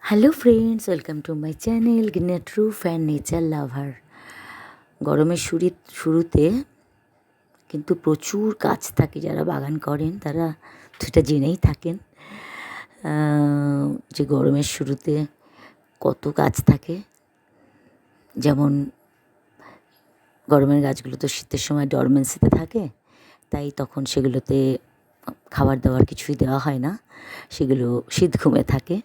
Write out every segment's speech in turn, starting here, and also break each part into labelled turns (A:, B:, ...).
A: Hello friends, welcome to my channel greener truth and nature lover. গরমের শুরুতে কিন্তু প্রচুর গাছ থাকে, যারা বাগান করেন তারা সেটা জেনেই থাকেন যে গরমের শুরুতে কত গাছ থাকে। যেমন গরমের গাছগুলো তো শীতের সময় ডরমেন্সিতে থাকে, তাই তখন সেগুলোতে খাবার দাবার কিছুই দেওয়া হয় না, সেগুলো শীত ঘুমে থাকে।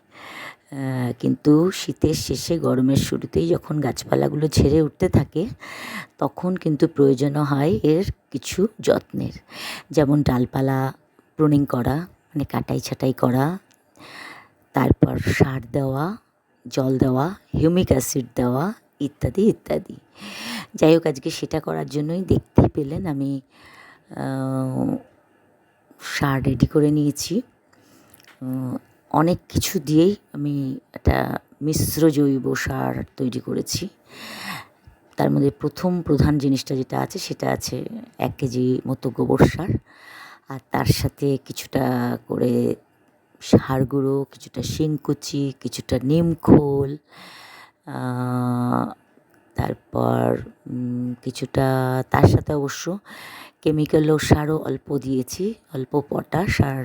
A: কিন্তু শীতের শেষে গরমের শুরুতেই যখন গাছপালাগুলো ঝরে উঠতে থাকে, তখন কিন্তু প্রয়োজনও হয় এর কিছু যত্নের। যেমন ডালপালা প্রুনিং করা, মানে কাটাই ছাঁটাই করা, তারপর সার দেওয়া, জল দেওয়া, হিউমিক অ্যাসিড দেওয়া, ইত্যাদি ইত্যাদি। যাই হোক, আজকে সেটা করার জন্যই দেখতেই পেলেন আমি সার রেডি করে নিয়েছি। অনেক কিছু দিয়েই আমি একটা মিশ্র জৈব সার তৈরি করেছি। তার মধ্যে প্রথম প্রধান জিনিসটা যেটা আছে সেটা আছে 1 কেজি মতো গোবর সার, আর তার সাথে কিছুটা করে হাড় গুঁড়ো, কিছুটা শিংকুচি, কিছুটা নিমখোল, তারপর কিছুটা তার সাথে অবশ্য কেমিক্যাল সারও অল্প দিয়েছি, অল্প পটাশ আর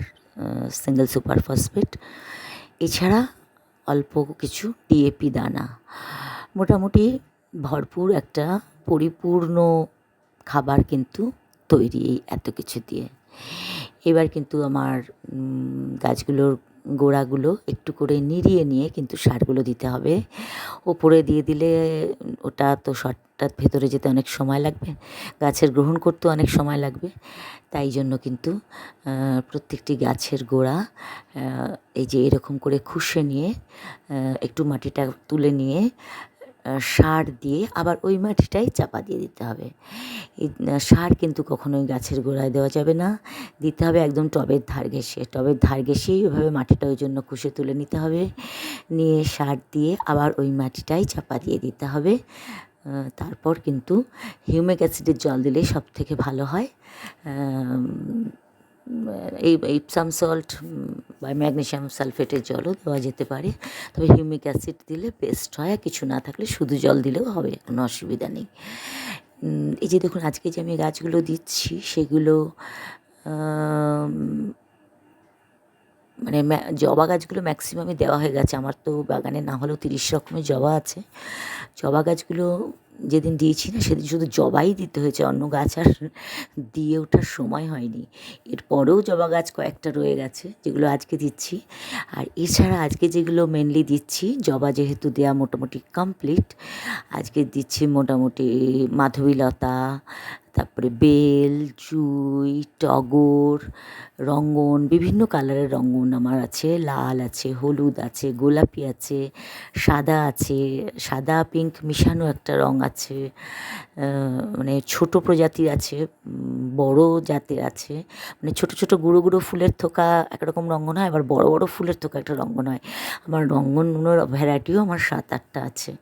A: সিঙ্গেল সুপার ফসফেট, এছাড়া অল্প কিছু ডিএপি দানা। মোটামুটি ভরপুর একটা পরিপূর্ণ খাবার কিন্তু তৈরি এই এত কিছু দিয়ে। এবার কিন্তু আমার গাছগুলোর গোড়াগুলো একটু করে নিড়িয়ে নিয়ে কিন্তু সারগুলো দিতে হবে। ওপরে দিয়ে দিলে ওটা তো শটটা ভেতরে যেতে অনেক সময় লাগবে, গাছের গ্রহণ করতেও অনেক সময় লাগবে। তাই জন্য কিন্তু প্রত্যেকটি গাছের গোড়া এই যে এরকম করে খুশে নিয়ে একটু মাটিটা তুলে নিয়ে সার দিয়ে আবার ওই মাটিটাই চাপা দিয়ে দিতে হবে। এই সার কিন্তু কখনোই গাছের গোড়ায় দেওয়া যাবে না, দিতে হবে একদম টবের ধার ঘেঁষে। টবের ধার ঘেঁষেই ওইভাবে মাটিটা ওই জন্য খুশে তুলে নিতে হবে, নিয়ে সার দিয়ে আবার ওই মাটিটাই চাপা দিয়ে দিতে হবে। তারপর কিন্তু হিউমিক অ্যাসিডের জল দিলেই সব থেকে ভালো হয়। এই ইপসাম সল্ট বা ম্যাগনেসিয়াম সালফেটের জলও দেওয়া যেতে পারে, তবে হিউমিক অ্যাসিড দিলে বেস্ট হয়। আর কিছু না থাকলে শুধু জল দিলেও হবে, কোনো অসুবিধা নেই। এই যে দেখুন, আজকে যে আমি গাছগুলো দিচ্ছি সেগুলো মানে জবা গাছগুলো ম্যাক্সিমামই দেওয়া হয়ে গেছে। আমার তো বাগানে না হলেও 30 রকমের জবা আছে। জবা গাছগুলো যেদিন দিয়েছি না, সেদিন শুধু জবাই দিতে হয়েছে, অন্য গাছ আর দিয়ে ওঠার সময় হয়নি। এরপরেও জবা গাছ কয়েকটা রয়ে গেছে, যেগুলো আজকে দিচ্ছি। আর এছাড়া আজকে যেগুলো মেনলি দিচ্ছি, জবা যেহেতু দেওয়া মোটামুটি কমপ্লিট, আজকে দিচ্ছি মোটামুটি মাধবীলতা, তারপরে বেল, জুঁই, টগর, রঙ্গন, বিভিন্ন কালারের রঙ্গন আমার আছে। লাল আছে, হলুদ আছে, গোলাপি আছে, সাদা আছে, সাদা পিঙ্ক মিশানো একটা রঙ আছে, মানে ছোট প্রজাতির আছে, বড় জাতের আছে। মানে ছোট ছোট গুঁড়ো গুঁড়ো ফুলের থোকা একরকম রঙ্গন হয়, আবার বড় বড় ফুলের থোকা একটা রঙ্গন হয়। আমার রঙ্গনগুলোর ভ্যারাইটিও আমার 7-8টা আছে।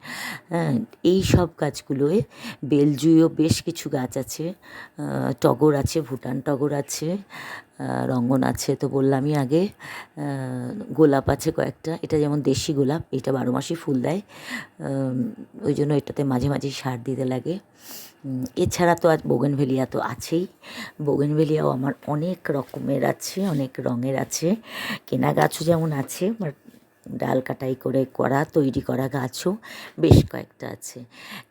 A: হ্যাঁ, এই সব গাছগুলোয় বেলজুইও বেশ কিছু গাছ আছে, টগর আছে, ভুটান টগর আছে, রঙ্গন আছে তো বললামই আগে, গোলাপ আছে কয়েকটা। এটা যেমন দেশি গোলাপ, এটা 12 মাসই ফুল দেয়, ওই জন্য এটাতে মাঝে মাঝেই সার দিতে লাগে। এছাড়া তো আজ বোগেনভেলিয়া তো আছেই। বোগেনভেলিয়াও আমার অনেক রকমের আছে, অনেক রঙের আছে। কেনা গাছও যেমন আছে, ডাল কাটাই করে তৈরি করা গাছও বেশ কয়েকটা আছে।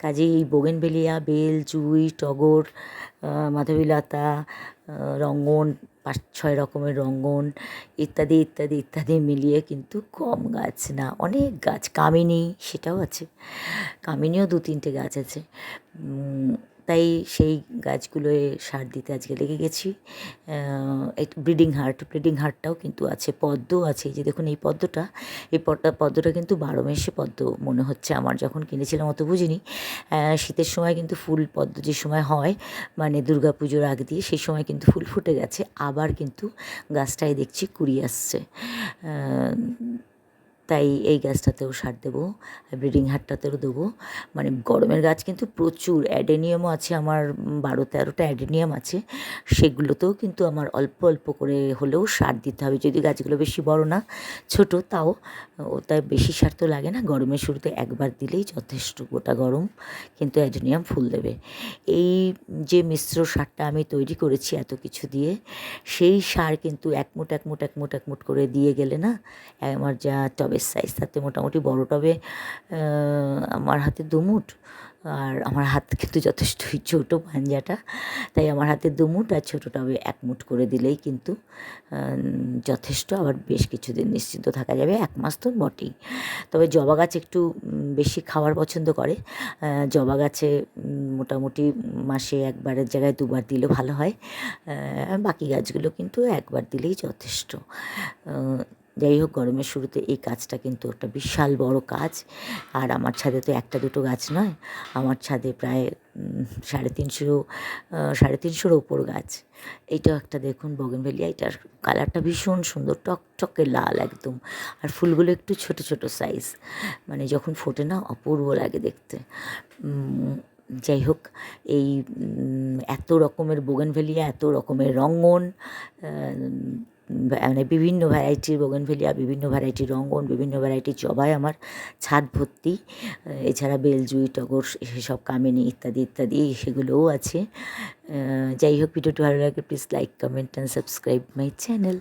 A: কাজেই এই বোগেনভেলিয়া, বেল, জুঁই, টগর, মাধবীলতা, রঙ্গন, 5-6 রকমের রঙ্গন, ইত্যাদি ইত্যাদি ইত্যাদি মিলিয়ে কিন্তু কম গাছ না, অনেক গাছ। কামিনী, সেটাও আছে, কামিনীও 2-3টে গাছ আছে। তাই সেই গাছগুলোয় সার দিতে আজকে লেগে গেছি। এই ব্রিডিং হার্টটাও কিন্তু আছে, পদ্মও আছে। এই যে দেখুন এই পদ্মটা, পদ্মটা কিন্তু 12 মাসে পদ্ম মনে হচ্ছে আমার, যখন কিনেছিলাম অত বুঝিনি। শীতের সময় কিন্তু ফুল, পদ্ম যে সময় হয় মানে দুর্গা পুজোর আগ দিয়ে, সেই সময় কিন্তু ফুল ফুটে গেছে, আবার কিন্তু গাছটায় দেখছি কুড়ি আসছে। তাই এই গাছটাতেও সার দেবো, ব্রিডিং হারটাতেও দেবো। মানে গরমের গাছ কিন্তু প্রচুর, অ্যাডেনিয়ামও আছে আমার, 12-13টা অ্যাডেনিয়াম আছে, সেগুলোতেও কিন্তু আমার অল্প অল্প করে হলেও সার দিতে হবে। যদি গাছগুলো বেশি বড় না, ছোট, তাও তাই বেশি সার তো লাগে না, গরমের শুরুতে একবার দিলেই যথেষ্ট, গোটা গরম কিন্তু অ্যাডেনিয়াম ফুল দেবে। এই যে মিশ্র সারটা আমি তৈরি করেছি এত কিছু দিয়ে, সেই সার কিন্তু এক মুঠ করে দিয়ে গেলে না, আমার যা টবের সাইজ তাতে মোটামুটি বড় টবে আমার হাতে 2 মুঠ, আর আমার হাত কিন্তু যথেষ্টই ছোটো পাঞ্জাটা, তাই আমার হাতে 2 মুঠ, আর ছোটো টবে 1 মুঠ করে দিলেই কিন্তু যথেষ্ট। আবার বেশ কিছুদিন নিশ্চিন্ত থাকা যাবে, 1 মাস তো বটেই। তবে জবা গাছ একটু বেশি খাওয়ার পছন্দ করে, জবা গাছে মোটামুটি মাসে 1বারের জায়গায় 2বার দিলে ভালো হয়, বাকি গাছগুলো কিন্তু 1বার দিলেই যথেষ্ট। যাই হোক, গরমের শুরুতে এই কাজটা কিন্তু একটা বিশাল বড় কাজ। আর আমার ছাদে তো 1টা 2টো গাছ নয়, আমার ছাদে প্রায় 350-350-র ওপর গাছ। এইটাও একটা দেখুন বোগেনভেলিয়া, এটার কালারটা ভীষণ সুন্দর, টকটকে লাল একদম, আর ফুলগুলো একটু ছোট ছোট সাইজ, মানে যখন ফোটে না অপূর্ব লাগে দেখতে। যাই হোক, এই এত রকমের বোগেনভেলিয়া, এত রকমের রঙ্গন, মানে বিভিন্ন ভ্যারাইটির বোগেনভেলিয়া, বিভিন্ন ভ্যারাইটির রঙ্গন, বিভিন্ন ভ্যারাইটির জবাই আমার ছাদ ভর্তি। এছাড়া বেলজুঁই, টগর, সেসব কামিনী ইত্যাদি ইত্যাদি সেগুলোও আছে। যাই হোক, ভিডিওটি ভালো লাগে please like, comment and subscribe my channel.